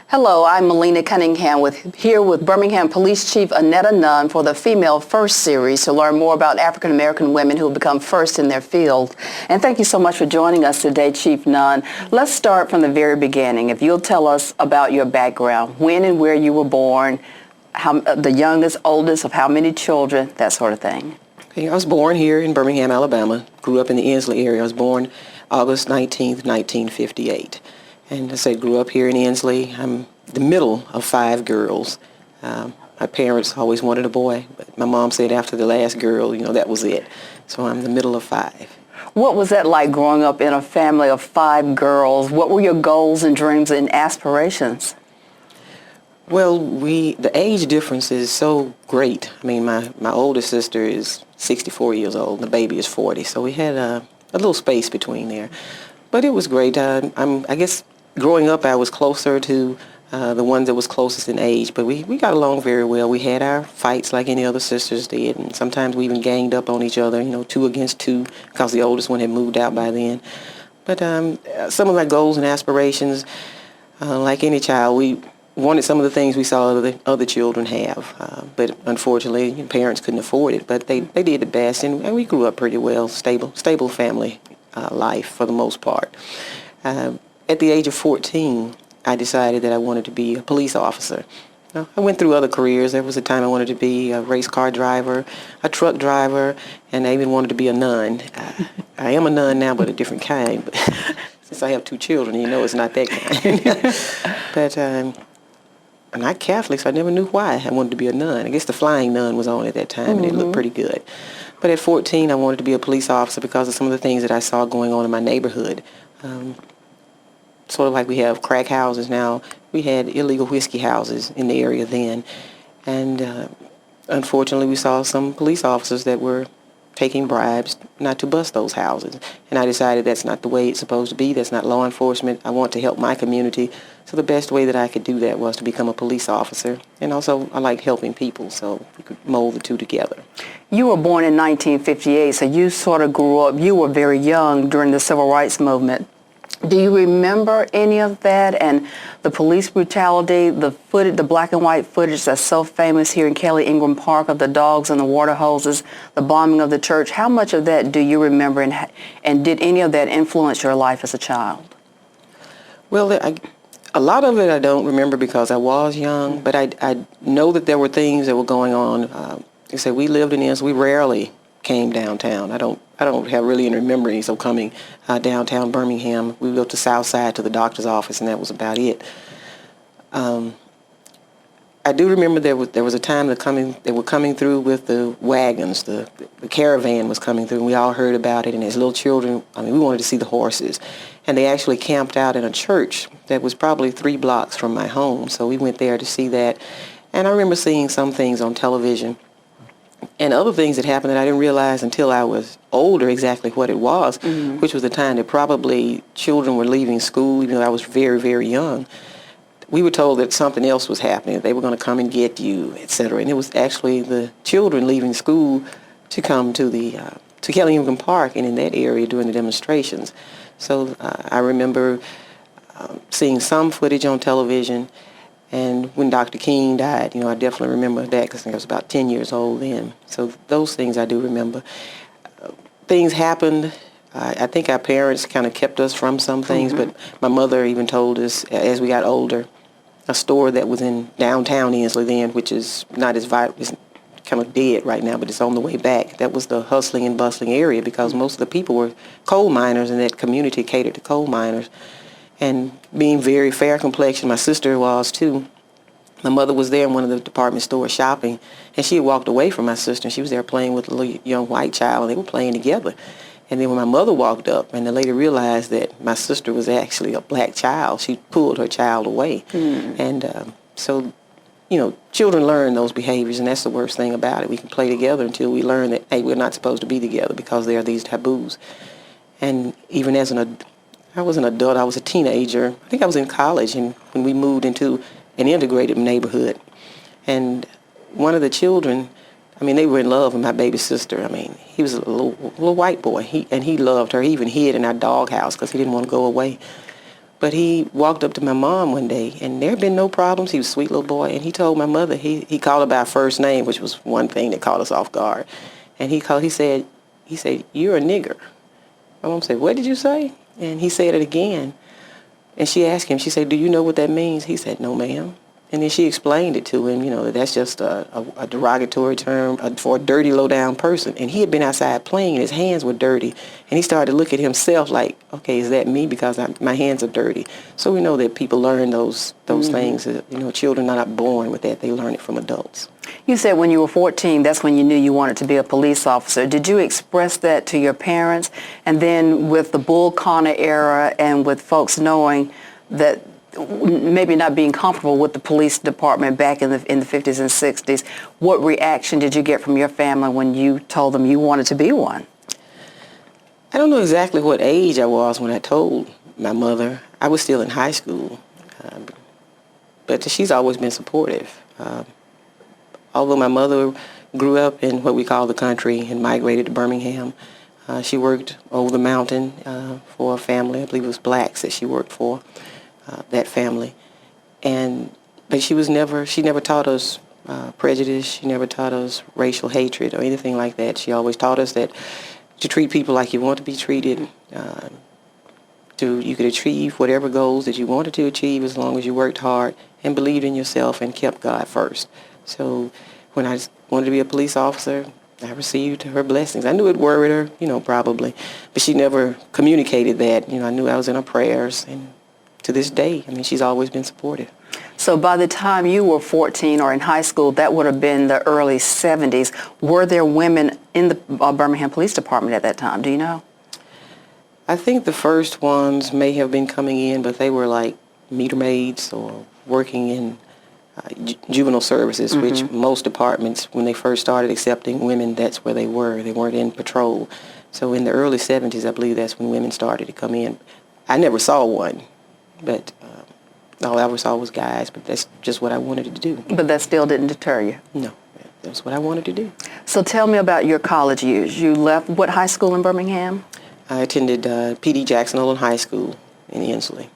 Hello, I'm Melina Cunningham here with Birmingham Police Chief Annetta Nunn for the Female First series to learn more about African American women who have become first in their field. And thank you so much for joining us today, Chief Nunn. Let's start from the very beginning. If you'll tell us about your background, when and where you were born, the youngest, oldest of how many children, that sort of thing. Okay, I was born here in Birmingham, Alabama. Grew up in the Inslee area. I was born August 19th, 1958. And I said, grew up here in Inslee. I'm the middle of 5 girls. My parents always wanted a boy, but my mom said after the last girl, that was it. So I'm the middle of 5. What was that like growing up in a family of 5 girls? What were your goals and dreams and aspirations? Well, the age difference is so great. I mean, my oldest sister is 64 years old, and the baby is 40, so we had a little space between there. But it was great. I guess growing up, I was closer to the one that was closest in age, but we got along very well. We had our fights like any other sisters did, and sometimes we even ganged up on each other, 2 against 2, because the oldest one had moved out by then. But some of my goals and aspirations, like any child, we wanted some of the things we saw other children have, but unfortunately, parents couldn't afford it. But they did the best, and we grew up pretty well, stable family life for the most part. At the age of 14, I decided that I wanted to be a police officer. I went through other careers. There was a time I wanted to be a race car driver, a truck driver, and I even wanted to be a nun. I am a nun now, but a different kind. But since I have 2 children, it's not that kind. But I'm not Catholic, so I never knew why I wanted to be a nun. I guess the flying nun was on at that time, and it looked pretty good. But at 14, I wanted to be a police officer because of some of the things that I saw going on in my neighborhood. Sort of like we have crack houses now, we had illegal whiskey houses in the area then. And unfortunately, we saw some police officers that were taking bribes not to bust those houses. And I decided that's not the way it's supposed to be. That's not law enforcement. I want to help my community. So the best way that I could do that was to become a police officer. And also, I like helping people, so we could mold the two together. You were born in 1958, so you sort of grew up, you were very young during the Civil Rights Movement. Do you remember any of that and the police brutality, the black and white footage that's so famous here in Kelly Ingram Park of the dogs and the water hoses, the bombing of the church? How much of that do you remember, and did any of that influence your life as a child? Well, a lot of it I don't remember because I was young, but I know that there were things that were going on. You say we lived in this, we rarely came downtown. I don't have really any remembrance of coming downtown Birmingham. We went to South Side to the doctor's office, and that was about it. I do remember there was a time they were coming through with the wagons. The caravan was coming through, and we all heard about it. And as little children, we wanted to see the horses. And they actually camped out in a church that was probably 3 blocks from my home. So we went there to see that. And I remember seeing some things on television and other things that happened that I didn't realize until I was older exactly what it was, which was the time that probably children were leaving school, even though I was very, very young. We were told that something else was happening, that they were going to come and get you, etc. And it was actually the children leaving school to come to Kelly Ingram Park and in that area during the demonstrations. So I remember seeing some footage on television. And when Dr. King died, I definitely remember that because I think I was about 10 years old then. So those things I do remember. Things happened. I think our parents kind of kept us from some things, but my mother even told us as we got older, a store that was in downtown Inslee then, which is not as vibrant, it's kind of dead right now, but it's on the way back. That was the hustling and bustling area because most of the people were coal miners, and that community catered to coal miners. And being very fair complexion, my sister was too. My mother was there in one of the department stores shopping, and she had walked away from my sister, and she was there playing with a little young white child, and they were playing together. And then when my mother walked up, and the lady realized that my sister was actually a black child, she pulled her child away. And so, children learn those behaviors, and that's the worst thing about it. We can play together until we learn that, hey, we're not supposed to be together because there are these taboos. And even as I was an adult, I was a teenager. I think I was in college, and when we moved into an integrated neighborhood. And one of the children, they were in love with my baby sister. He was a little white boy, and he loved her. He even hid in our doghouse because he didn't want to go away. But he walked up to my mom one day, and there had been no problems. He was a sweet little boy, and he told my mother, he called her by her first name, which was one thing that caught us off guard. And he said, "You're a nigger." My mom said, "What did you say?" And he said it again. And she asked him, she said, "Do you know what that means?" He said, "No, ma'am." And then she explained it to him, that that's just a derogatory term for a dirty, low-down person. And he had been outside playing, and his hands were dirty. And he started to look at himself like, okay, is that me because my hands are dirty? So we know that people learn those things. Children are not born with that. They learn it from adults. You said when you were 14, that's when you knew you wanted to be a police officer. Did you express that to your parents? And then with the Bull Connor era and with folks knowing that maybe not being comfortable with the police department back in the 50s and 60s, what reaction did you get from your family when you told them you wanted to be one? I don't know exactly what age I was when I told my mother. I was still in high school, but she's always been supportive. Although my mother grew up in what we call the country and migrated to Birmingham, she worked over the mountain for a family. I believe it was blacks that she worked for. That family, but she never taught us prejudice. She never taught us racial hatred or anything like that. She always taught us that to treat people like you want to be treated. You could achieve whatever goals that you wanted to achieve as long as you worked hard and believed in yourself and kept God first. So when I wanted to be a police officer, I received her blessings. I knew it worried her, probably, but she never communicated that. I knew I was in her prayers, and to this day, she's always been supportive. So by the time you were 14 or in high school, that would have been the early 70s. Were there women in the Birmingham Police Department at that time? Do you know? I think the first ones may have been coming in, but they were like meter maids or working in juvenile services, which most departments, when they first started accepting women, that's where they were. They weren't in patrol. So in the early 70s, I believe that's when women started to come in. I never saw one. But all I ever saw was guys, but that's just what I wanted to do. But that still didn't deter you? No, that's what I wanted to do. So tell me about your college years. You left what high school in Birmingham? I attended P.D. Jackson Olin High School in Inslee.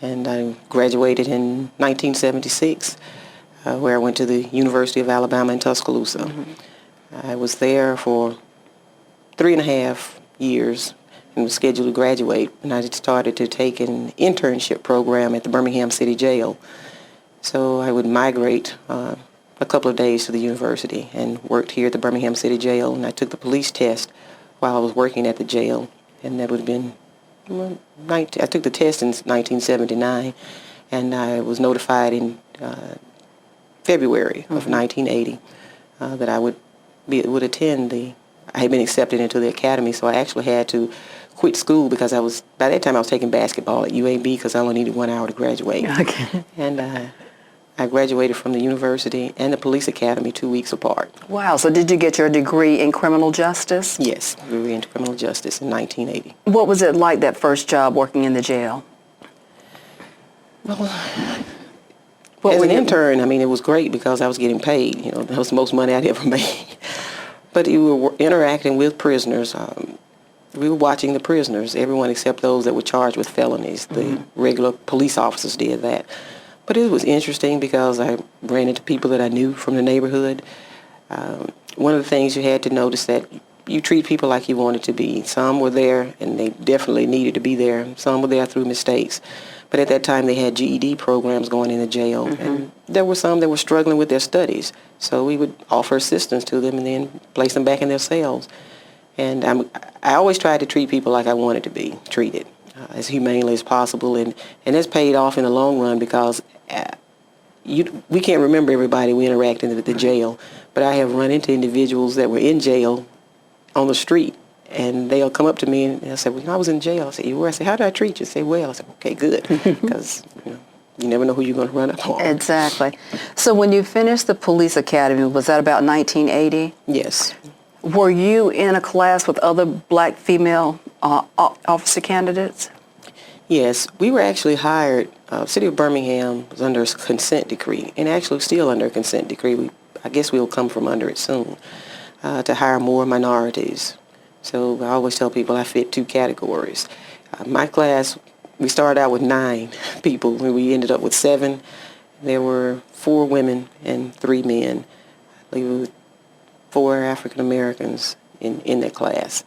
And I graduated in 1976, where I went to the University of Alabama in Tuscaloosa. I was there for 3.5 years. And was scheduled to graduate, and I started to take an internship program at the Birmingham City Jail. So I would migrate a couple of days to the university and worked here at the Birmingham City Jail, and I took the police test while I was working at the jail, and that would have been, I took the test in 1979, and I was notified in February of 1980 that I would attend I had been accepted into the academy, so I actually had to quit school because by that time I was taking basketball at UAB because I only needed 1 hour to graduate. Okay. And I graduated from the university and the police academy 2 weeks apart. Wow. So did you get your degree in criminal justice? Yes, degree in criminal justice in 1980. What was it like, that first job working in the jail? Well, as an intern, it was great because I was getting paid. That was the most money I'd ever made. But you were interacting with prisoners. We were watching the prisoners, everyone except those that were charged with felonies. The regular police officers did that. But it was interesting because I ran into people that I knew from the neighborhood. One of the things you had to notice that you treat people like you wanted to be. Some were there, and they definitely needed to be there. Some were there through mistakes. But at that time, they had GED programs going in the jail, and there were some that were struggling with their studies. So we would offer assistance to them and then place them back in their cells. And I always tried to treat people like I wanted to be treated, as humanely as possible, and that's paid off in the long run because we can't remember everybody we interacted with at the jail, but I have run into individuals that were in jail on the street. And they'll come up to me and they'll say, "Well, I was in jail." I say, "You were?" I say, "How did I treat you?" Say, "Well." I say, "Okay, good," because you never know who you're going to run up on. Exactly. So when you finished the police academy, was that about 1980? Yes. Were you in a class with other black female officer candidates? Yes, we were actually hired. City of Birmingham was under a consent decree, and actually still under a consent decree. I guess we'll come from under it soon, to hire more minorities. So I always tell people I fit 2 categories. My class we started out with 9 people, and we ended up with 7. There were 4 women and 3 men. I believe it was 4 African Americans in that class.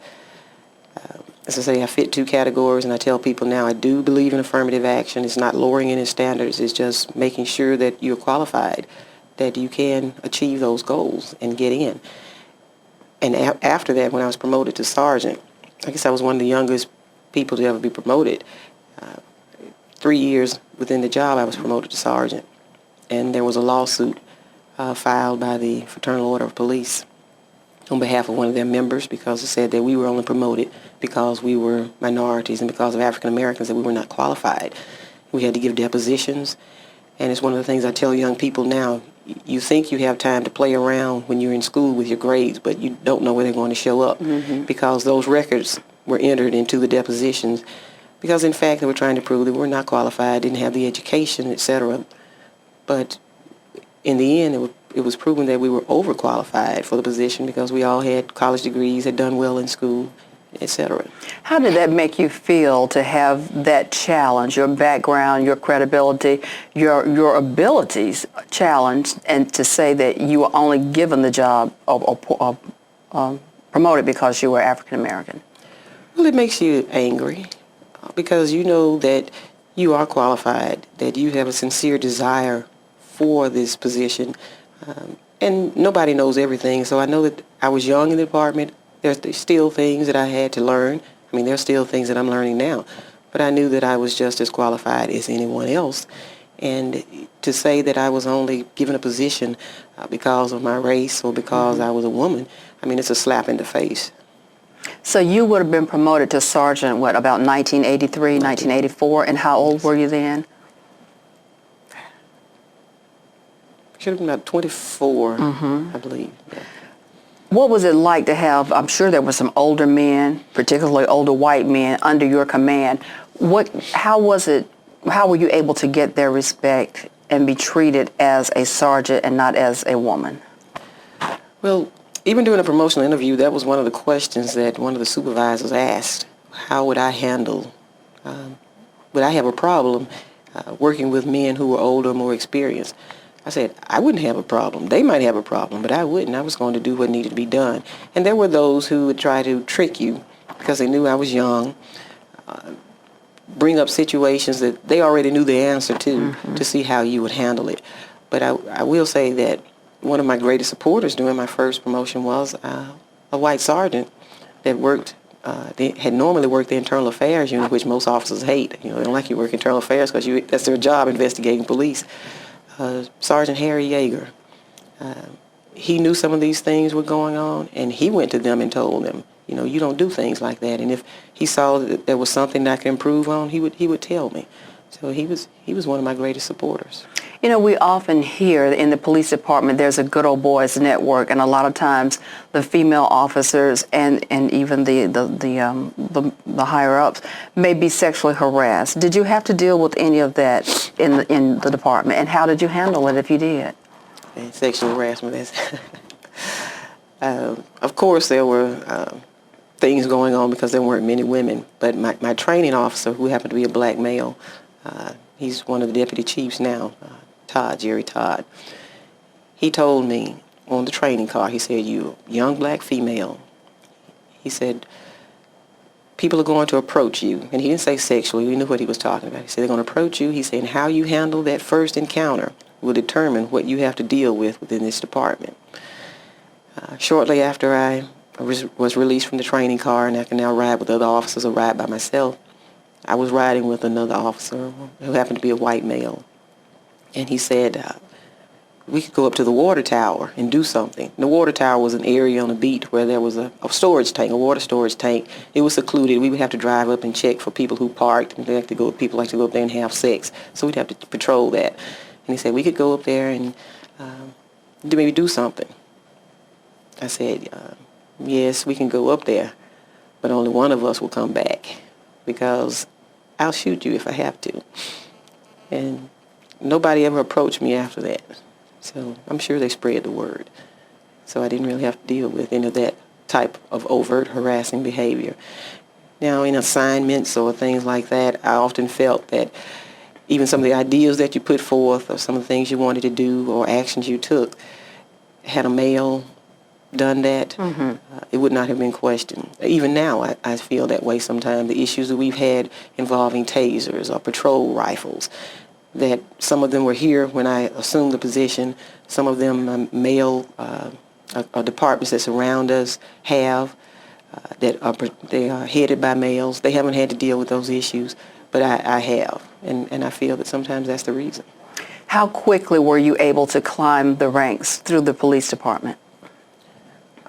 As I say, I fit 2 categories, and I tell people now I do believe in affirmative action. It's not lowering any standards. It's just making sure that you're qualified, that you can achieve those goals and get in. And after that, when I was promoted to sergeant, I guess I was one of the youngest people to ever be promoted. 3 years within the job, I was promoted to sergeant. And there was a lawsuit filed by the Fraternal Order of Police on behalf of one of their members, because it said that we were only promoted because we were minorities and because of African Americans, that we were not qualified. We had to give depositions, and it's one of the things I tell young people now. You think you have time to play around when you're in school with your grades, but you don't know where they're going to show up, because those records were entered into the depositions because, in fact, they were trying to prove that we were not qualified, didn't have the education, etc. But in the end, it was proven that we were overqualified for the position because we all had college degrees, had done well in school, etc. How did that make you feel to have that challenge, your background, your credibility, your abilities challenged, and to say that you were only given the job or promoted because you were African American? Well, it makes you angry because you know that you are qualified, that you have a sincere desire for this position, and nobody knows everything. So I know that I was young in the department. There's still things that I had to learn. I mean, there's still things that I'm learning now. But I knew that I was just as qualified as anyone else. And to say that I was only given a position because of my race or because I was a woman, I mean, it's a slap in the face. So you would have been promoted to sergeant, what, about 1983, 1984? And how old were you then? Should have been about 24, I believe. Yeah. What was it like to have, I'm sure there were some older men, particularly older white men, under your command. How were you able to get their respect and be treated as a sergeant and not as a woman? Well, even during a promotional interview, that was one of the questions that one of the supervisors asked. How would I handle, would I have a problem working with men who were older, more experienced? I said, I wouldn't have a problem. They might have a problem, but I wouldn't. I was going to do what needed to be done. And there were those who would try to trick you because they knew I was young, bring up situations that they already knew the answer to see how you would handle it. But I will say that one of my greatest supporters during my first promotion was a white sergeant that had normally worked the internal affairs unit, which most officers hate. You know, they don't like you work internal affairs because that's their job, investigating police. Sergeant Harry Yeager. He knew some of these things were going on, and he went to them and told them, you know, you don't do things like that. And if he saw that there was something that I could improve on, he would tell me. So he was one of my greatest supporters. You know, we often hear in the police department there's a good old boys network, and a lot of times the female officers and even the higher ups may be sexually harassed. Did you have to deal with any of that in the department, and how did you handle it if you did? And sexual harassment is of course there were things going on because there weren't many women, but my training officer, who happened to be a black male, he's one of the deputy chiefs now, Jerry Todd. He told me on the training car, he said, you young black female, he said, people are going to approach you. And he didn't say sexually, we knew what he was talking about. He said, they're going to approach you. He said, and how you handle that first encounter will determine what you have to deal with within this department. Shortly after I was released from the training car and I can now ride with other officers or ride by myself, I was riding with another officer who happened to be a white male. And he said, we could go up to the water tower and do something. The water tower was an area on a beat where there was a storage tank, a water storage tank. It was secluded. We would have to drive up and check for people who parked. And people like to go up there and have sex. So we'd have to patrol that. And he said, we could go up there and maybe do something. I said, yes, we can go up there, but only one of us will come back because I'll shoot you if I have to. And nobody ever approached me after that. So I'm sure they spread the word. So I didn't really have to deal with any of that type of overt harassing behavior. Now, in assignments or things like that, I often felt that even some of the ideas that you put forth or some of the things you wanted to do or actions you took, had a male done that, it would not have been questioned. Even now, I feel that way sometimes. The issues that we've had involving tasers or patrol rifles, that some of them were here when I assumed the position, some of them male departments that surround us have, they are headed by males. They haven't had to deal with those issues, but I have, and I feel that sometimes that's the reason. How quickly were you able to climb the ranks through the police department?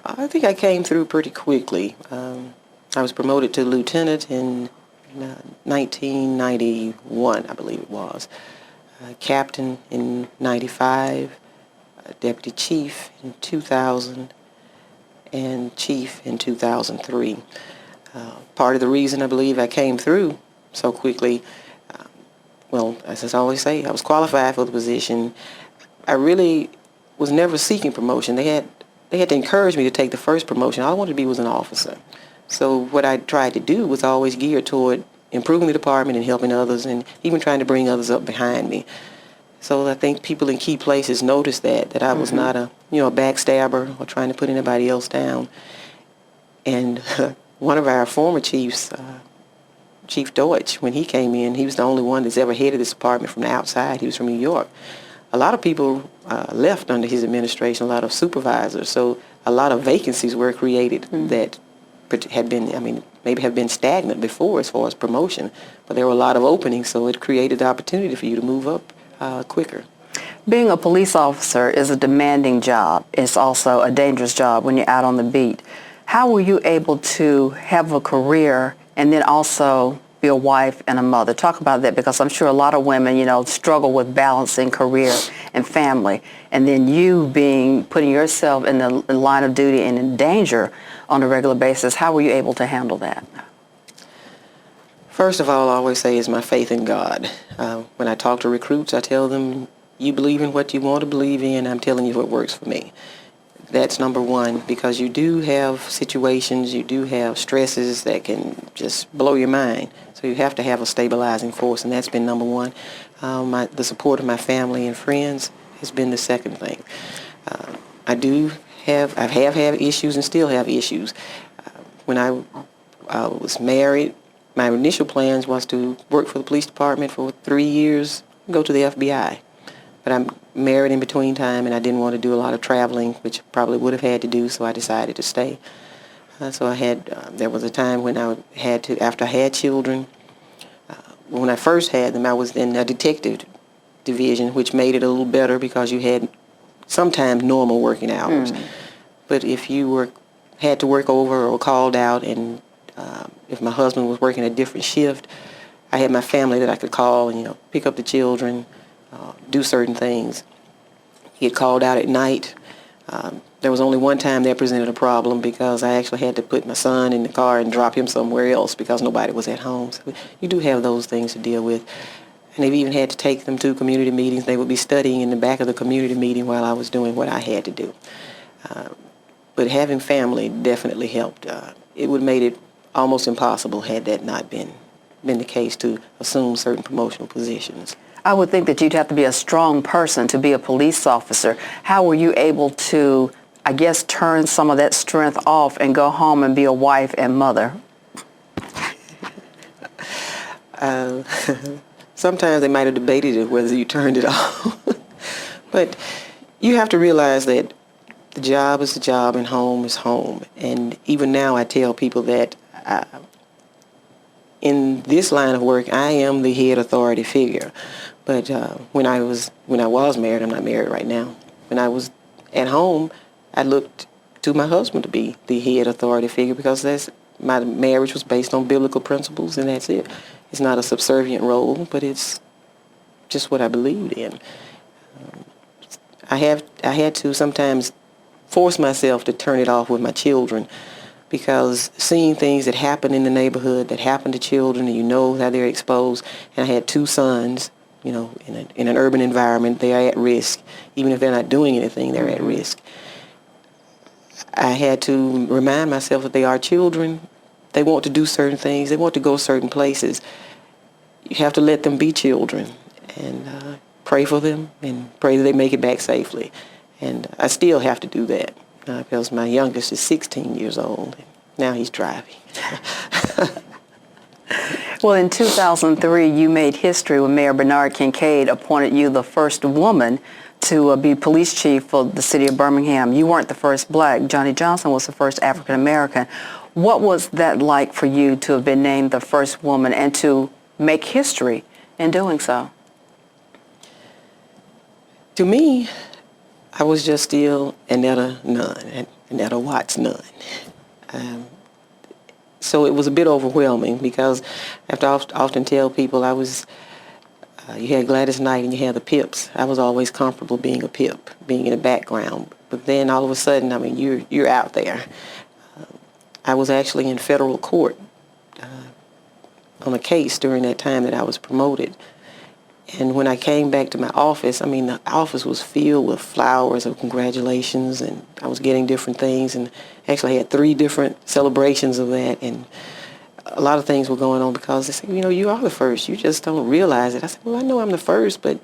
I think I came through pretty quickly. I was promoted to lieutenant in 1991, I believe it was. Captain in 95, deputy chief in 2000, and chief in 2003. Part of the reason I believe I came through so quickly, well, as I always say, I was qualified for the position. I really was never seeking promotion. They had to encourage me to take the first promotion. All I wanted to be was an officer. So what I tried to do was always geared toward improving the department and helping others, and even trying to bring others up behind me. So I think people in key places noticed that I was not a backstabber or trying to put anybody else down. And one of our former chiefs, Chief Deutsch, when he came in, he was the only one that's ever headed this department from the outside. He was from New York. A lot of people left under his administration, a lot of supervisors. So a lot of vacancies were created that had been, maybe have been stagnant before as far as promotion. But there were a lot of openings, so it created the opportunity for you to move up quicker. Being a police officer is a demanding job. It's also a dangerous job when you're out on the beat. How were you able to have a career and then also be a wife and a mother? Talk about that, because I'm sure a lot of women, struggle with balancing career and family. And then you putting yourself in the line of duty and in danger on a regular basis. How were you able to handle that? First of all, I always say is my faith in God. When I talk to recruits, I tell them, you believe in what you want to believe in. I'm telling you what works for me. That's number one, because you do have situations, you do have stresses that can just blow your mind. So you have to have a stabilizing force, and that's been number one. The support of my family and friends has been the second thing. I have had issues and still have issues. When I was married, my initial plans was to work for the police department for 3 years, go to the FBI. But I'm married in between time, and I didn't want to do a lot of traveling, which I probably would have had to do, so I decided to stay. So there was a time when I had to, after I had children, when I first had them, I was in a detective division, which made it a little better because you had sometimes normal working hours. But if you had to work over or called out, and if my husband was working a different shift, I had my family that I could call and pick up the children, do certain things. He had called out at night. There was only one time that presented a problem because I actually had to put my son in the car and drop him somewhere else because nobody was at home. So you do have those things to deal with. And they've even had to take them to community meetings. They would be studying in the back of the community meeting while I was doing what I had to do. But having family definitely helped. It would have made it almost impossible had that not been the case to assume certain promotional positions. I would think that you'd have to be a strong person to be a police officer. How were you able to, I guess, turn some of that strength off and go home and be a wife and mother? Sometimes they might have debated it whether you turned it off. But you have to realize that the job is the job and home is home. And even now I tell people that in this line of work, I am the head authority figure. But when I was married, I'm not married right now. When I was at home, I looked to my husband to be the head authority figure because my marriage was based on biblical principles, and that's it. It's not a subservient role, but it's just what I believed in. I had to sometimes force myself to turn it off with my children, because seeing things that happen in the neighborhood, that happen to children, and you know how they're exposed. And I had 2 sons, in an urban environment, they are at risk. Even if they're not doing anything, they're at risk. I had to remind myself that they are children. they want to do certain things, they want to go certain places, you have to let them be children and pray for them and pray that they make it back safely. And I still have to do that because my youngest is 16 years old. And now he's driving. Well, in 2003, you made history when Mayor Bernard Kincaid appointed you the first woman to be police chief for the city of Birmingham. You weren't the first black. Johnny Johnson was the first African American. What was that like for you to have been named the first woman and to make history in doing so? To me, I was just still Annetta Nunn, Annetta Watts Nunn. So it was a bit overwhelming because I have to often tell people you had Gladys Knight and you had the Pips. I was always comfortable being a Pip, being in the background. But then all of a sudden, I mean, you're out there. I was actually in federal court on a case during that time that I was promoted. And when I came back to my office, I mean, the office was filled with flowers of congratulations, and I was getting different things, and actually had 3 different celebrations of that, and a lot of things were going on because they said, you know, you are the first. You just don't realize it. I said, well, I know I'm the first, but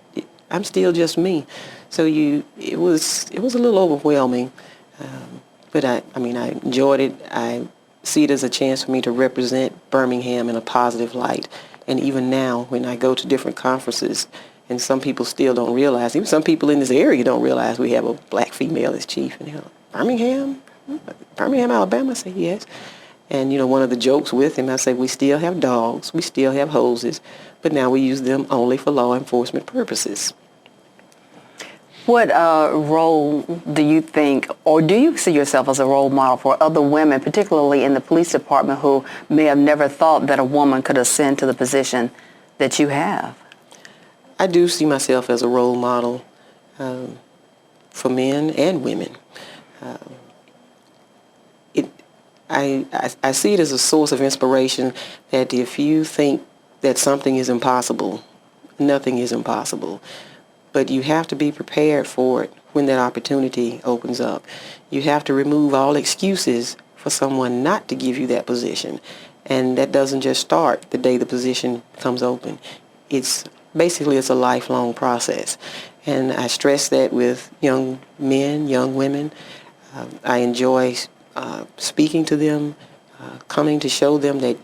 I'm still just me. So it was a little overwhelming, but I enjoyed it. I see it as a chance for me to represent Birmingham in a positive light. And even now, when I go to different conferences, and some people still don't realize, even some people in this area don't realize we have a black female as chief. And they're like, Birmingham, Alabama? I say, yes. And, you know, one of the jokes with him, I say, we still have dogs, we still have hoses, but now we use them only for law enforcement purposes. What role do you think, or do you see yourself as a role model for other women, particularly in the police department, who may have never thought that a woman could ascend to the position that you have? I do see myself as a role model for men and women. I see it as a source of inspiration that if you think that something is impossible, nothing is impossible. But you have to be prepared for it when that opportunity opens up. You have to remove all excuses for someone not to give you that position. And that doesn't just start the day the position comes open. It's a lifelong process. And I stress that with young men, young women. I enjoy speaking to them, coming to show them that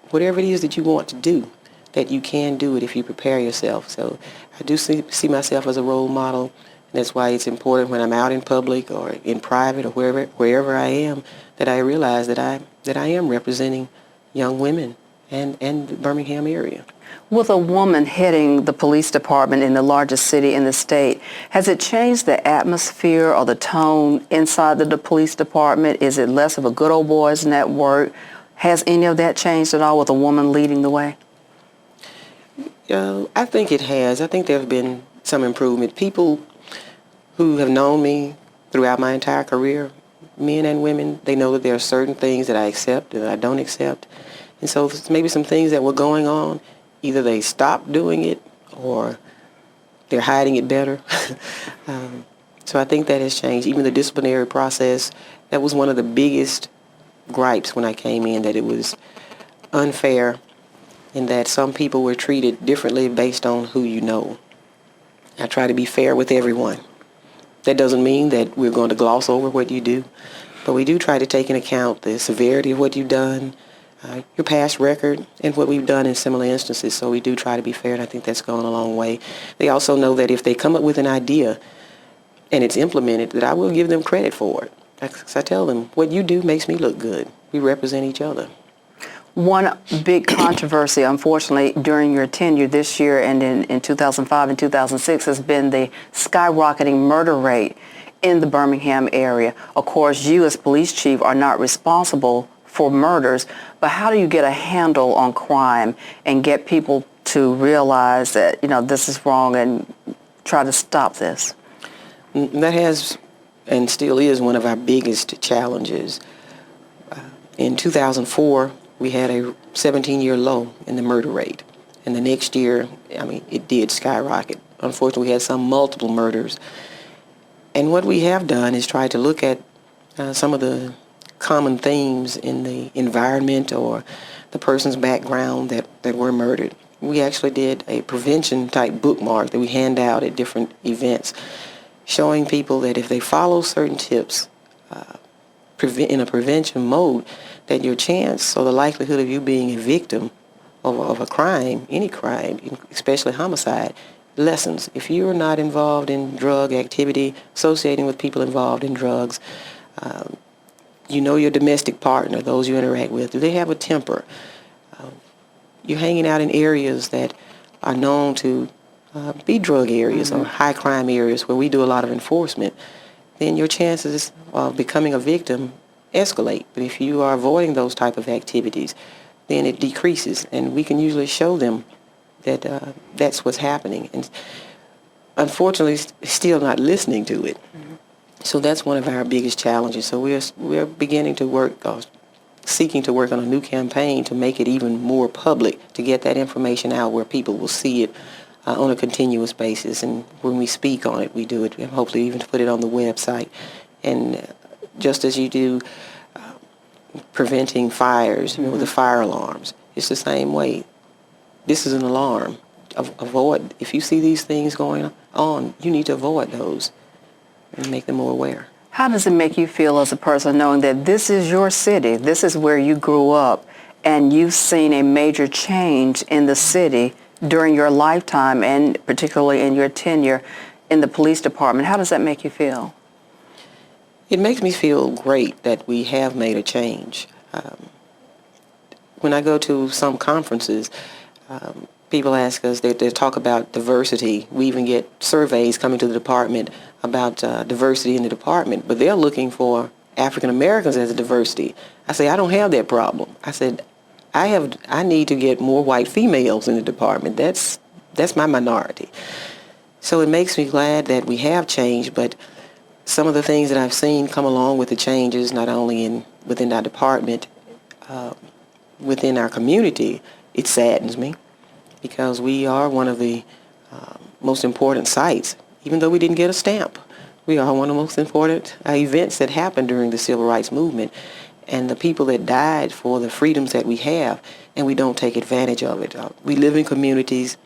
whatever it is that you want to do, that you can do it if you prepare yourself. So I do see myself as a role model, and that's why it's important when I'm out in public or in private or wherever I am, that I realize that I am representing young women and the Birmingham area. With a woman heading the police department in the largest city in the state, has it changed the atmosphere or the tone inside the police department? Is it less of a good old boys network? Has any of that changed at all with a woman leading the way? I think it has. I think there have been some improvement. People who have known me throughout my entire career, men and women, they know that there are certain things that I accept and that I don't accept. And so maybe some things that were going on, either they stopped doing it or they're hiding it better. So I think that has changed. Even the disciplinary process, that was one of the biggest gripes when I came in, that it was unfair in that some people were treated differently based on who you know. I try to be fair with everyone. That doesn't mean that we're going to gloss over what you do, but we do try to take into account the severity of what you've done, your past record, and what we've done in similar instances. So we do try to be fair, and I think that's gone a long way. They also know that if they come up with an idea and it's implemented, that I will give them credit for it. Because I tell them, what you do makes me look good. We represent each other. One big controversy, unfortunately, during your tenure this year and in 2005 and 2006 has been the skyrocketing murder rate in the Birmingham area. Of course, you as police chief are not responsible for murders, but how do you get a handle on crime and get people to realize that, you know, this is wrong and try to stop this? That has and still is one of our biggest challenges. In 2004, we had a 17-year low in the murder rate. And the next year, it did skyrocket. Unfortunately, we had some multiple murders. And what we have done is try to look at some of the common themes in the environment or the person's background that were murdered. We actually did a prevention type bookmark that we hand out at different events, showing people that if they follow certain tips in a prevention mode, that your chance or the likelihood of you being a victim of a crime, any crime, especially homicide, lessens. If you're not involved in drug activity, associating with people involved in drugs, you know your domestic partner, those you interact with, do they have a temper? You're hanging out in areas that are known to be drug areas or high crime areas where we do a lot of enforcement, then your chances of becoming a victim escalate. But if you are avoiding those type of activities, then it decreases, and we can usually show them that that's what's happening. And unfortunately, still not listening to it. So that's one of our biggest challenges. So we're beginning to work, seeking to work on a new campaign to make it even more public, to get that information out where people will see it on a continuous basis. And when we speak on it, we do it, and hopefully even to put it on the website. And just as you do preventing fires, with the fire alarms, it's the same way. This is an alarm. Avoid, if you see these things going on, you need to avoid those and make them more aware. How does it make you feel as a person knowing that this is your city, this is where you grew up, and you've seen a major change in the city during your lifetime and particularly in your tenure in the police department? How does that make you feel? It makes me feel great that we have made a change. When I go to some conferences, people ask us, they talk about diversity. We even get surveys coming to the department about diversity in the department, but they're looking for African Americans as a diversity. I say, I don't have that problem. I said, I need to get more white females in the department. That's my minority. So it makes me glad that we have changed, but some of the things that I've seen come along with the changes, not only within our department, within our community, it saddens me, because we are one of the most important sites. Even though we didn't get a stamp, we are one of the most important events that happened during the Civil Rights Movement, and the people that died for the freedoms that we have, and we don't take advantage of it. We live in communities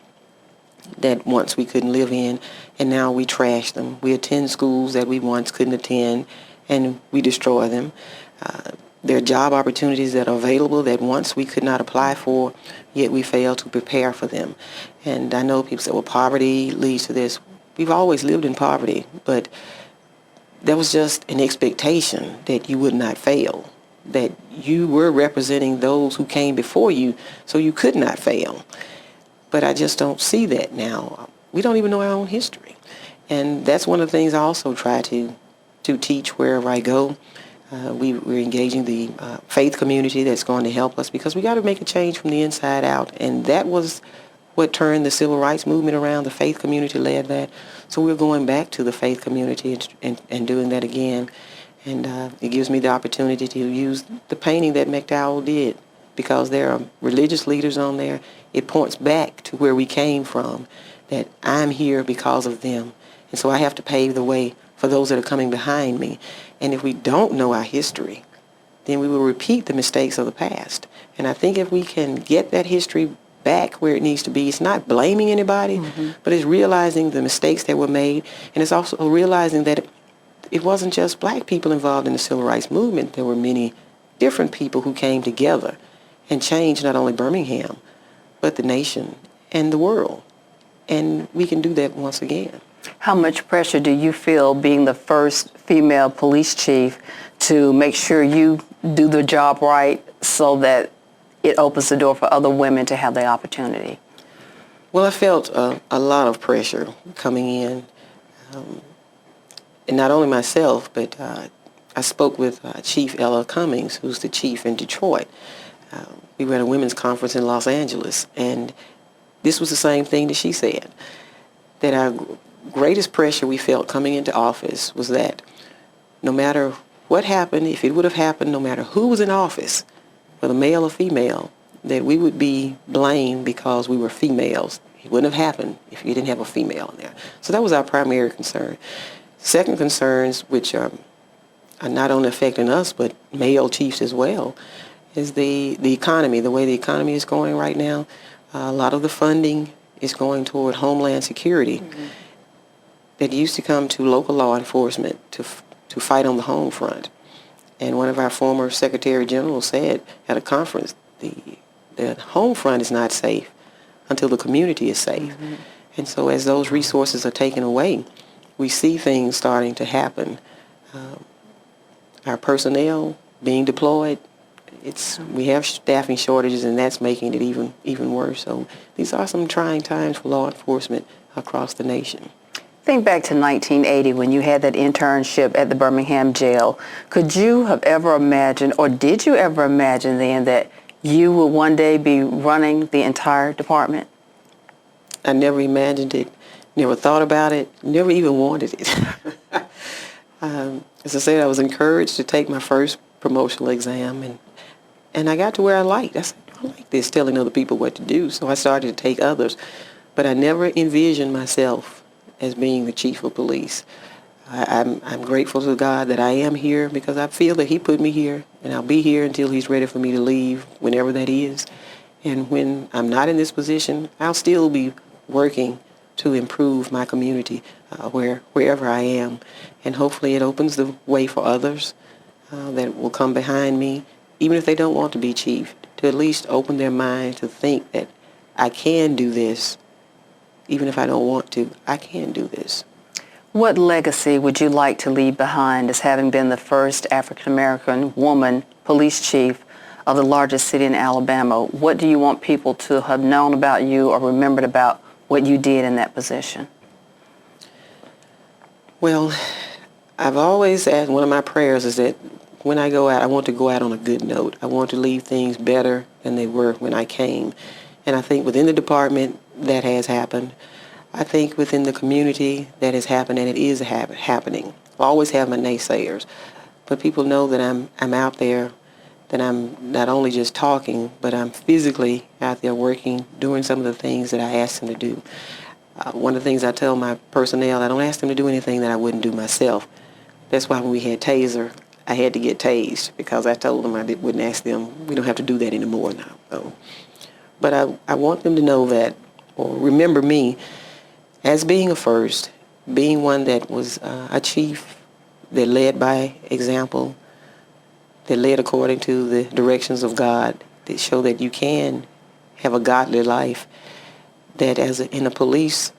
that once we couldn't live in, and now we trash them. We attend schools that we once couldn't attend, and we destroy them. There are job opportunities that are available that once we could not apply for, yet we fail to prepare for them. And I know people say, well, poverty leads to this. We've always lived in poverty, but there was just an expectation that you would not fail, that you were representing those who came before you, so you could not fail. But I just don't see that now. We don't even know our own history. And that's one of the things I also try to teach wherever I go. We're engaging the faith community that's going to help us, because we got to make a change from the inside out. And that was what turned the civil rights movement around. The faith community led that. So we're going back to the faith community and doing that again. And it gives me the opportunity to use the painting that McDowell did, because there are religious leaders on there. It points back to where we came from, that I'm here because of them. And so I have to pave the way for those that are coming behind me. And if we don't know our history, then we will repeat the mistakes of the past. And I think if we can get that history back where it needs to be, it's not blaming anybody, but it's realizing the mistakes that were made. And it's also realizing that it wasn't just black people involved in the civil rights movement. There were many different people who came together and changed not only Birmingham, but the nation and the world. And we can do that once again. How much pressure do you feel, being the first female police chief, to make sure you do the job right so that it opens the door for other women to have the opportunity? Well, I felt a lot of pressure coming in. And not only myself, but I spoke with Chief Ella Cummings, who's the chief in Detroit. We were at a women's conference in Los Angeles, and this was the same thing that she said, that our greatest pressure we felt coming into office was that no matter what happened, if it would have happened, no matter who was in office, whether male or female, that we would be blamed because we were females. It wouldn't have happened if you didn't have a female in there. So that was our primary concern. Second concerns, which not only affecting us, but male chiefs as well, is the economy, the way the economy is going right now. A lot of the funding is going toward homeland security that used to come to local law enforcement to fight on the home front. And one of our former Secretary Generals said at a conference, the home front is not safe until the community is safe. And so as those resources are taken away, we see things starting to happen. Our personnel being deployed, we have staffing shortages, and that's making it even worse. So these are some trying times for law enforcement across the nation. Think back to 1980 when you had that internship at the Birmingham jail. Could you have ever imagined, or did you ever imagine then, that you would one day be running the entire department? I never imagined it, never thought about it, never even wanted it. As I said, I was encouraged to take my first promotional exam, and I got to where I liked. I said, I like this, telling other people what to do, so I started to take others. But I never envisioned myself as being the chief of police. I'm grateful to God that I am here because I feel that he put me here, and I'll be here until he's ready for me to leave, whenever that is. And when I'm not in this position, I'll still be working to improve my community wherever I am. And hopefully it opens the way for others that will come behind me, even if they don't want to be chief, to at least open their mind to think that I can do this. Even if I don't want to, I can do this. What legacy would you like to leave behind as having been the first African-American woman police chief of the largest city in Alabama? What do you want people to have known about you or remembered about what you did in that position? Well, I've always asked, one of my prayers is that when I go out, I want to go out on a good note. I want to leave things better than they were when I came. And I think within the department, that has happened. I think within the community that has happened, and it is happening. I always have my naysayers, but people know that I'm out there, that I'm not only just talking, but I'm physically out there working, doing some of the things that I asked them to do. One of the things I tell my personnel, I don't ask them to do anything that I wouldn't do myself. That's why when we had Taser, I had to get tased because I told them I wouldn't ask them, we don't have to do that anymore now. So, but I want them to know that, or remember me as being a first, being one that was a chief that led by example, that led according to the directions of God, that show that you can have a godly life, that in a police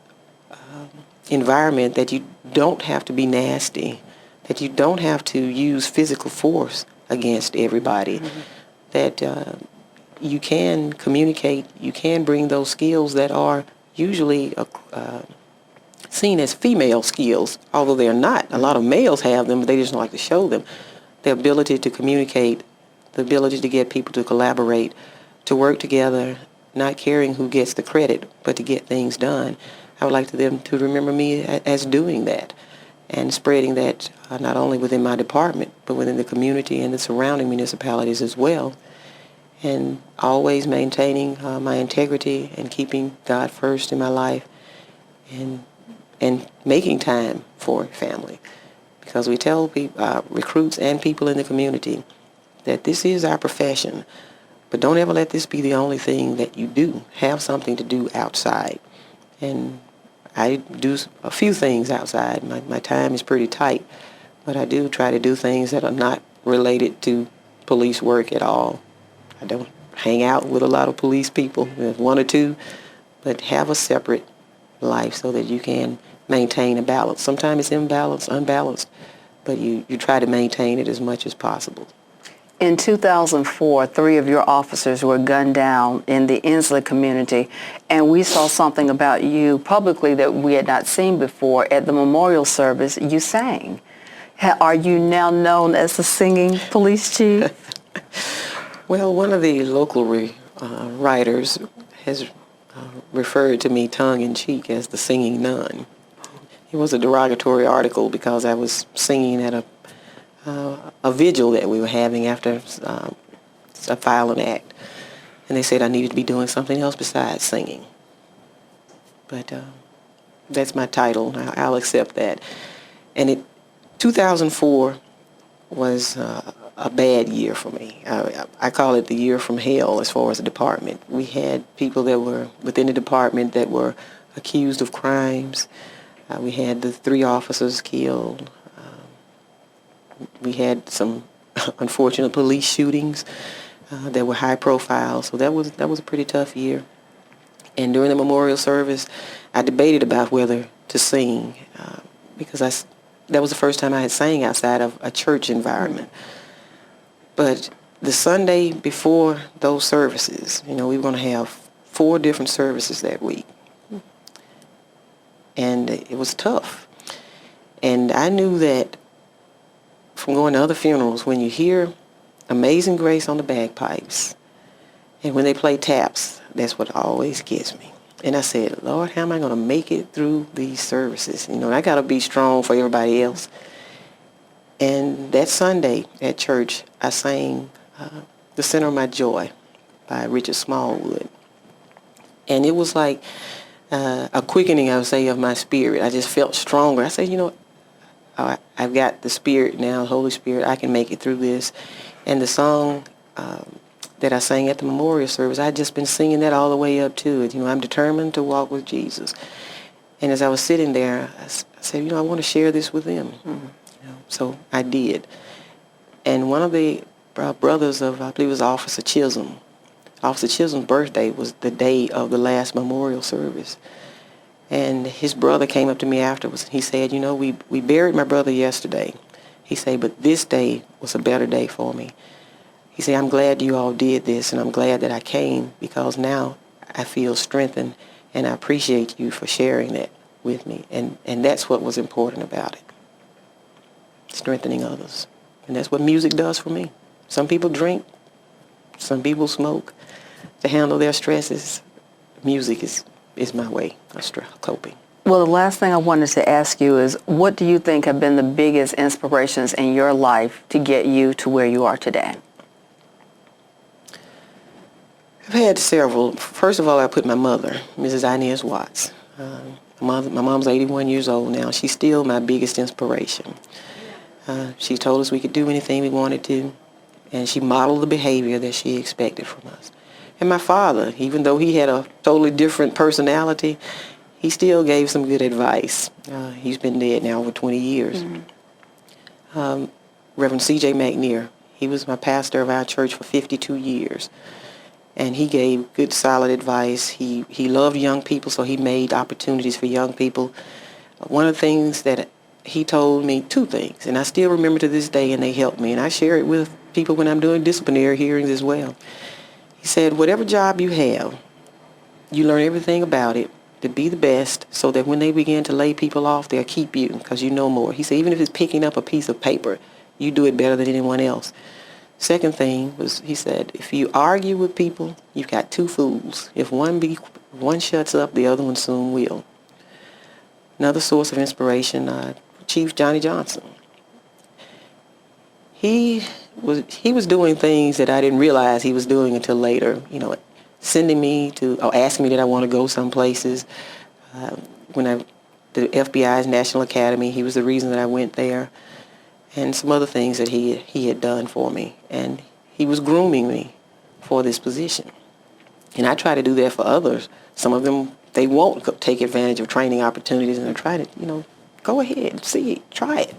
environment that you don't have to be nasty, that you don't have to use physical force against everybody, that you can communicate, you can bring those skills that are usually seen as female skills, although they're not. A lot of males have them, but they just don't like to show them. The ability to communicate, the ability to get people to collaborate, to work together, not caring who gets the credit, but to get things done. I would like them to remember me as doing that and spreading that not only within my department, but within the community and the surrounding municipalities as well. And always maintaining my integrity and keeping God first in my life, and making time for family. Because we tell people, recruits and people in the community, that this is our profession, but don't ever let this be the only thing that you do. Have something to do outside. And I do a few things outside. My time is pretty tight, but I do try to do things that are not related to police work at all. I don't hang out with a lot of police people, there's one or two, but have a separate life so that you can maintain a balance. Sometimes it's unbalanced, but you try to maintain it as much as possible. In 2004, 3 of your officers were gunned down in the Inslee community, and we saw something about you publicly that we had not seen before. At the memorial service, you sang. Are you now known as the singing police chief? Well, one of the local writers has referred to me tongue-in-cheek as the singing nun. It was a derogatory article because I was singing at a vigil that we were having after a violent act. And they said I needed to be doing something else besides singing. But that's my title. I'll accept that. And in 2004, was a bad year for me. I call it the year from hell as far as the department. We had people that were within the department that were accused of crimes. We had the 3 officers killed. We had some unfortunate police shootings that were high profile. So that was a pretty tough year. And during the memorial service, I debated about whether to sing because that was the first time I had sang outside of a church environment. But the Sunday before those services, we were going to have 4 different services that week. And it was tough. And I knew that from going to other funerals, when you hear Amazing Grace on the bagpipes, and when they play taps, that's what always gets me. And I said, Lord, how am I going to make it through these services? And I got to be strong for everybody else. And that Sunday at church, I sang The Center of My Joy by Richard Smallwood. And it was like a quickening, I would say, of my spirit. I just felt stronger. I said, I've got the Spirit now, the Holy Spirit. I can make it through this. And the song that I sang at the memorial service, I had just been singing that all the way up to it. I'm determined to walk with Jesus. And as I was sitting there, I said, I want to share this with them. Mm-hmm. So I did. And one of the brothers of, I believe it was Officer Chisholm, Officer Chisholm's birthday was the day of the last memorial service. And his brother came up to me afterwards. He said, we buried my brother yesterday. He said, but this day was a better day for me. He said, I'm glad you all did this, and I'm glad that I came because now I feel strengthened, and I appreciate you for sharing that with me. And that's what was important about it, strengthening others. And that's what music does for me. Some people drink, some people smoke to handle their stresses. Music is my way of coping. Well, the last thing I wanted to ask you is, what do you think have been the biggest inspirations in your life to get you to where you are today? I've had several. First of all, I put my mother, Mrs. Inez Watts. My mom's 81 years old now. She's still my biggest inspiration. She told us we could do anything we wanted to, and she modeled the behavior that she expected from us. And my father, even though he had a totally different personality, he still gave some good advice. He's been dead now over 20 years. Mm-hmm. Reverend C.J. McNear, he was my pastor of our church for 52 years. And he gave good, solid advice. He loved young people, so he made opportunities for young people. One of the things that he told me, 2 things, and I still remember to this day, and they helped me, and I share it with people when I'm doing disciplinary hearings as well. He said, whatever job you have, you learn everything about it to be the best so that when they begin to lay people off, they'll keep you because you know more. He said, even if it's picking up a piece of paper, you do it better than anyone else. Second thing was, he said, if you argue with people, you've got 2 fools. If one shuts up, the other one soon will. Another source of inspiration, Chief Johnny Johnson. He was doing things that I didn't realize he was doing until later. Sending me to, or asking me that I want to go some places. The FBI's National Academy, he was the reason that I went there. And some other things that he had done for me. And he was grooming me for this position. And I try to do that for others. Some of them, they won't take advantage of training opportunities, and I try to, go ahead, see it, try it.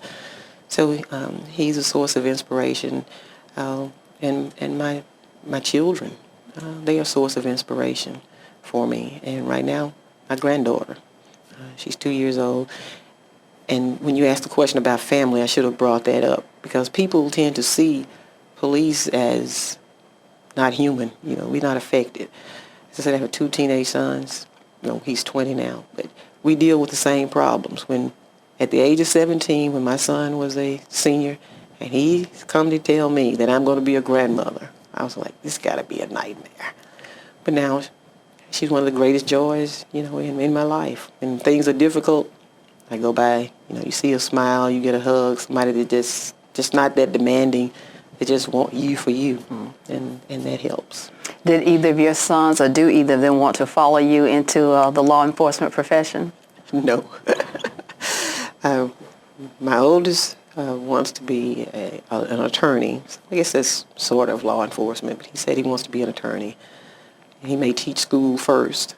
So he's a source of inspiration. And my children, they are a source of inspiration for me. And right now, my granddaughter, she's 2 years old. And when you asked the question about family, I should have brought that up because people tend to see police as not human. We're not affected. As I said, I have 2 teenage sons. He's 20 now. But we deal with the same problems. When at the age of 17, when my son was a senior, and he come to tell me that I'm going to be a grandmother, I was like, this got to be a nightmare. But now she's one of the greatest joys, in my life. When things are difficult, I go by, you see a smile, you get a hug, somebody that just not that demanding, they just want you for you, and that helps. Did either of your sons, or do either of them want to follow you into the law enforcement profession? No. My oldest wants to be an attorney. I guess that's sort of law enforcement, but he said he wants to be an attorney. He may teach school first.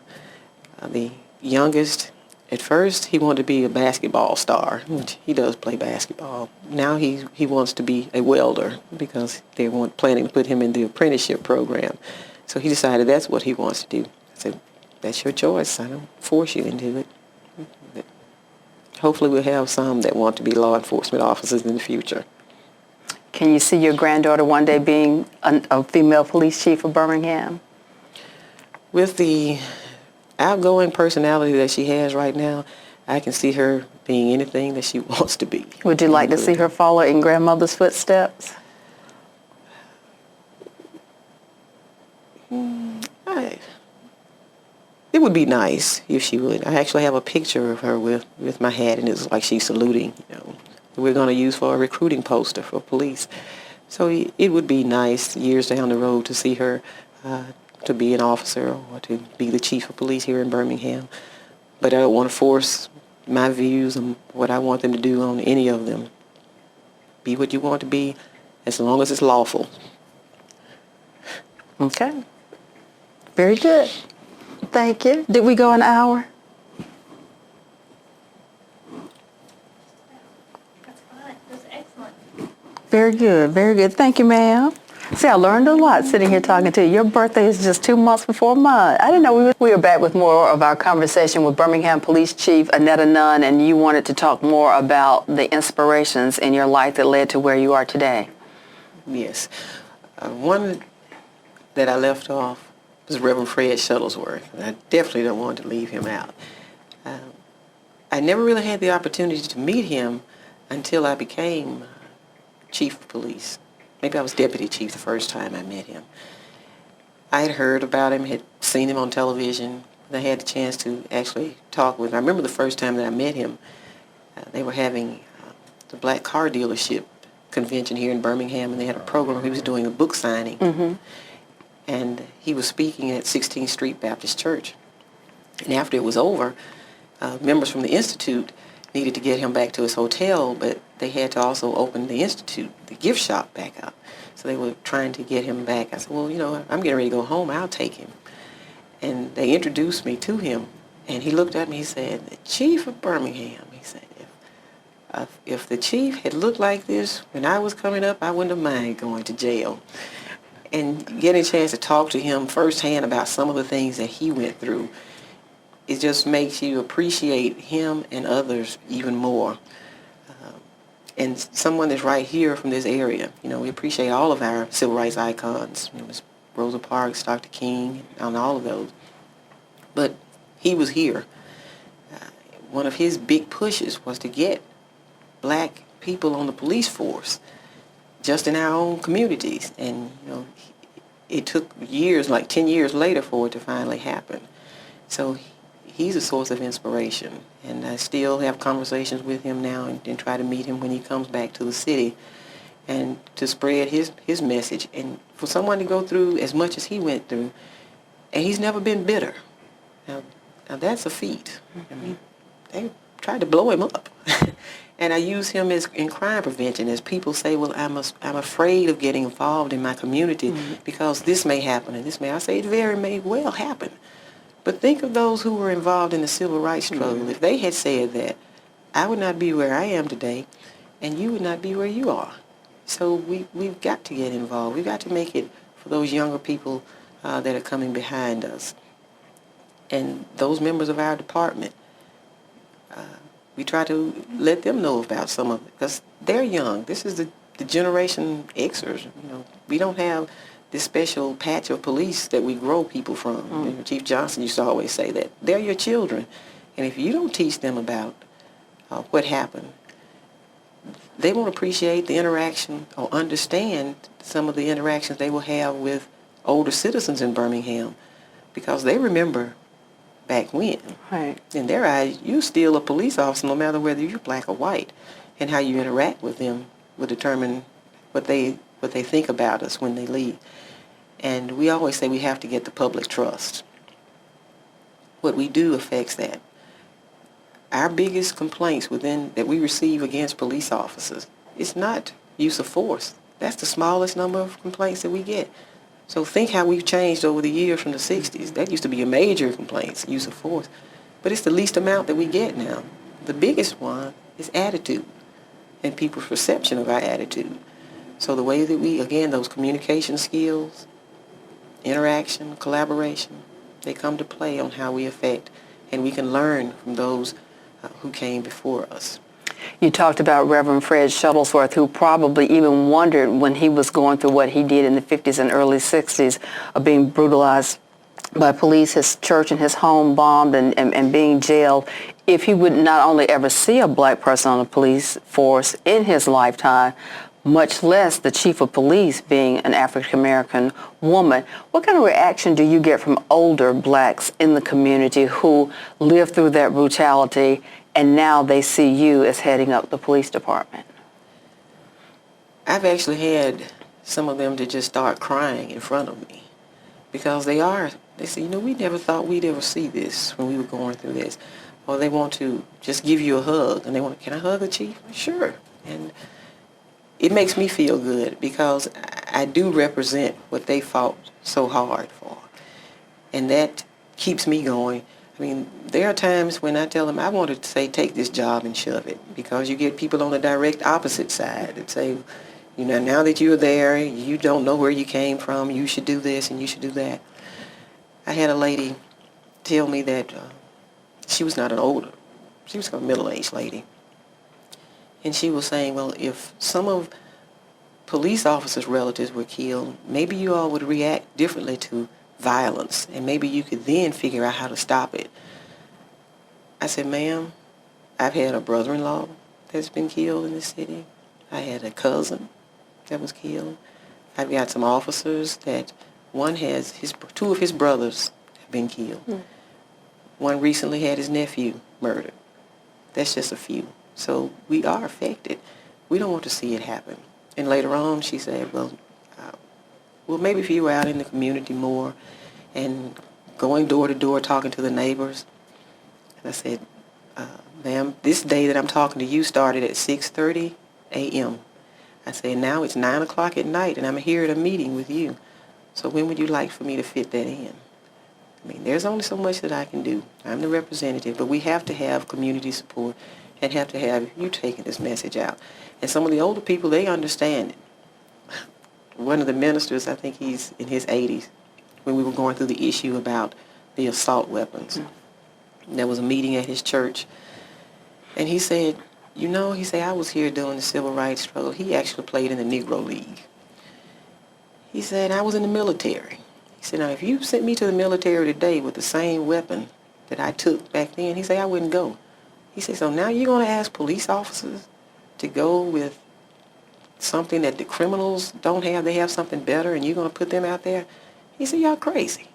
The youngest, at first, he wanted to be a basketball star, which he does play basketball. Now he wants to be a welder because they weren't planning to put him in the apprenticeship program. So he decided that's what he wants to do. I said, that's your choice. I don't force you into it. But hopefully we'll have some that want to be law enforcement officers in the future. Can you see your granddaughter one day being a female police chief of Birmingham? With the outgoing personality that she has right now, I can see her being anything that she wants to be. Would you like to see her follow in grandmother's footsteps? It would be nice if she would. I actually have a picture of her with my hat, and it's like she's saluting. We're going to use for a recruiting poster for police. So it would be nice years down the road to see her to be an officer or to be the chief of police here in Birmingham. But I don't want to force my views and what I want them to do on any of them. Be what you want to be as long as it's lawful. Okay. Very good. Thank you. Did we go an hour? That's fine. That's excellent. Very good. Very good. Thank you, ma'am. See, I learned a lot sitting here talking to you. Your birthday is just 2 months before mine. I didn't know we were back with more of our conversation with Birmingham Police Chief Annetta Nunn, and you wanted to talk more about the inspirations in your life that led to where you are today. Yes. One that I left off was Reverend Fred Shuttlesworth. I definitely don't want to leave him out. I never really had the opportunity to meet him until I became chief of police. Maybe I was deputy chief the first time I met him. I had heard about him, had seen him on television. I had the chance to actually talk with him. I remember the first time that I met him, they were having the black car dealership convention here in Birmingham, and they had a program. He was doing a book signing. Mm-hmm. And he was speaking at 16th Street Baptist Church. And after it was over, members from the Institute needed to get him back to his hotel, but they had to also open the Institute, the gift shop, back up. So they were trying to get him back. I said, well, I'm getting ready to go home. I'll take him. And they introduced me to him. And he looked at me, he said, the chief of Birmingham. He said, if the chief had looked like this when I was coming up, I wouldn't have minded going to jail. And getting a chance to talk to him firsthand about some of the things that he went through, it just makes you appreciate him and others even more. And someone that's right here from this area, we appreciate all of our civil rights icons, Ms. Rosa Parks, Dr. King, and all of those. But he was here. One of his big pushes was to get black people on the police force, just in our own communities. And, it took years, like 10 years later, for it to finally happen. So he's a source of inspiration. And I still have conversations with him now and try to meet him when he comes back to the city and to spread his message. And for someone to go through as much as he went through, and he's never been bitter. Now that's a feat. I mean, they tried to blow him up. And I use him in crime prevention, as people say, well, I'm afraid of getting involved in my community because this may happen and this may. I say it may well happen. But think of those who were involved in the civil rights struggle. If they had said that, I would not be where I am today, and you would not be where you are. So we've got to get involved. We've got to make it for those younger people that are coming behind us. And those members of our department, we try to let them know about some of it because they're young. This is the Generation Xers. We don't have this special patch of police that we grow people from. Chief Johnson used to always say that. They're your children. And if you don't teach them about what happened, they won't appreciate the interaction or understand some of the interactions they will have with older citizens in Birmingham because they remember back when. Right. In their eyes, you're still a police officer no matter whether you're black or white. And how you interact with them will determine what they think about us when they leave. And we always say we have to get the public trust. What we do affects that. Our biggest complaints that we receive against police officers it's not use of force. That's the smallest number of complaints that we get. So think how we've changed over the years from the 60s. That used to be a major complaint, use of force. But it's the least amount that we get now. The biggest one is attitude and people's perception of our attitude. So the way that we, again, those communication skills, interaction, collaboration, they come to play on how we affect, and we can learn from those who came before us. You talked about Reverend Fred Shuttlesworth, who probably even wondered when he was going through what he did in the 50s and early 60s of being brutalized by police, his church and his home bombed and being jailed, if he would not only ever see a black person on the police force in his lifetime, much less the chief of police being an African-American woman. What kind of reaction do you get from older blacks in the community who lived through that brutality and now they see you as heading up the police department? I've actually had some of them to just start crying in front of me because they say, we never thought we'd ever see this when we were going through this. Or they want to just give you a hug and they want, can I hug the chief? Sure. And it makes me feel good because I do represent what they fought so hard for. And that keeps me going. I mean, there are times when I tell them, I want to say, take this job and shove it, because you get people on the direct opposite side that say, now that you're there, you don't know where you came from, you should do this and you should do that. I had a lady tell me that she was not she was a middle-aged lady. And she was saying, well, if some of police officers' relatives were killed, maybe you all would react differently to violence, and maybe you could then figure out how to stop it. I said, ma'am, I've had a brother-in-law that's been killed in the city. I had a cousin that was killed. I've got some officers that two of his brothers have been killed. Mm. One recently had his nephew murdered. That's just a few. So we are affected. We don't want to see it happen. And later on, she said, well, maybe if you were out in the community more and going door to door talking to the neighbors. And I said, ma'am, this day that I'm talking to you started at 6:30 a.m. I said, now it's 9 o'clock at night and I'm here at a meeting with you. So when would you like for me to fit that in? I mean, there's only so much that I can do. I'm the representative, but we have to have community support and have to have you taking this message out. And some of the older people, they understand it. One of the ministers, I think he's in his 80s, when we were going through the issue about the assault weapons. Mm-hmm. There was a meeting at his church, and he said, I was here during the civil rights struggle. He actually played in the Negro League. He said, I was in the military. He said, now if you sent me to the military today with the same weapon that I took back then, he said, I wouldn't go. He said, so now you're going to ask police officers to go with something that the criminals don't have, they have something better, and you're going to put them out there? He said, y'all crazy.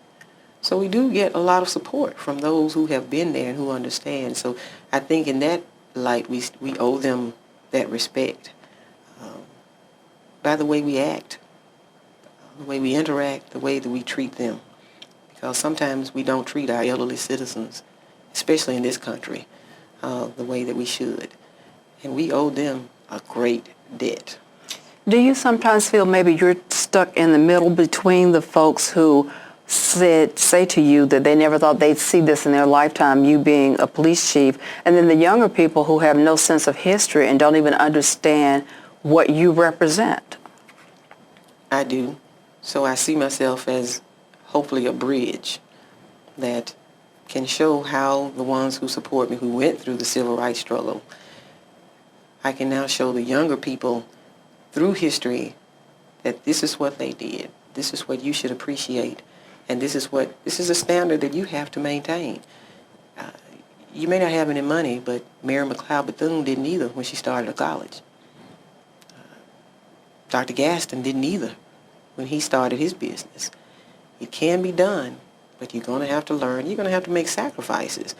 So we do get a lot of support from those who have been there and who understand. So I think in that light, we owe them that respect by the way we act, the way we interact, the way that we treat them. Because sometimes we don't treat our elderly citizens, especially in this country, the way that we should. And we owe them a great debt. Do you sometimes feel maybe you're stuck in the middle between the folks who say to you that they never thought they'd see this in their lifetime, you being a police chief, and then the younger people who have no sense of history and don't even understand what you represent? I do. So I see myself as hopefully a bridge that can show how the ones who support me, who went through the civil rights struggle, I can now show the younger people through history that this is what they did. This is what you should appreciate. And this is a standard that you have to maintain. You may not have any money, but Mary McLeod Bethune didn't either when she started a college. Dr. Gaston didn't either when he started his business. It can be done, but you're going to have to learn. You're going to have to make sacrifices.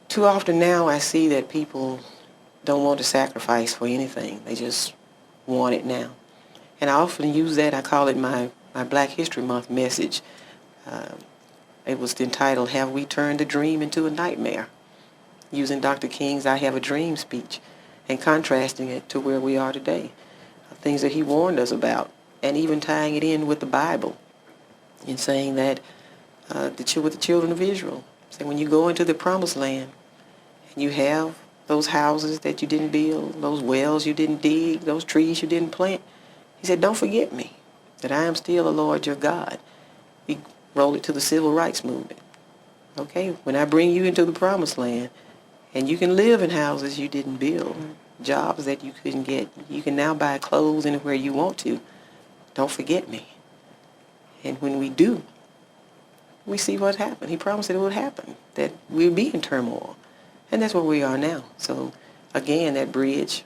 Too often now I see that people don't want to sacrifice for anything. They just want it now. And I often use that. I call it my Black History Month message. It was entitled, Have We Turned a Dream into a Nightmare? Using Dr. King's I Have a Dream speech. and contrasting it to where we are today. Things that he warned us about, and even tying it in with the Bible and saying that with the children of Israel, say when you go into the promised land and you have those houses that you didn't build, those wells you didn't dig, those trees you didn't plant, he said, don't forget me, that I am still the Lord your God. He rolled it to the civil rights movement. Okay, when I bring you into the promised land and you can live in houses you didn't build, jobs that you couldn't get, you can now buy clothes anywhere you want to, don't forget me. And when we do, we see what happened. He promised that it would happen, that we'd be in turmoil. And that's where we are now. So, again, that bridge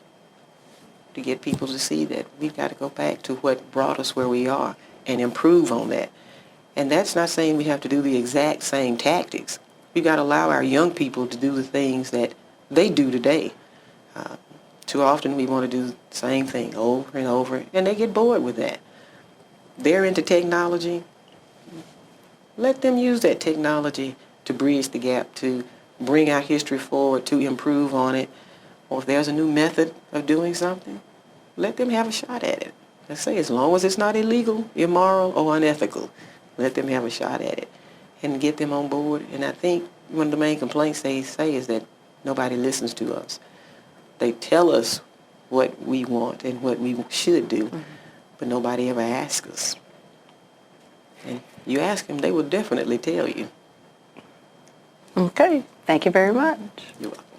to get people to see that we've got to go back to what brought us where we are and improve on that. And that's not saying we have to do the exact same tactics. We've got to allow our young people to do the things that they do today. Too often we want to do the same thing over and over, and they get bored with that. They're into technology. Let them use that technology to bridge the gap, to bring our history forward, to improve on it. Or if there's a new method of doing something, let them have a shot at it. Let's say as long as it's not illegal, immoral, or unethical, let them have a shot at it and get them on board. And I think one of the main complaints they say is that nobody listens to us. They tell us what we want and what we should do, but nobody ever asks us. And you ask them, they will definitely tell you. Okay. Thank you very much. You're welcome.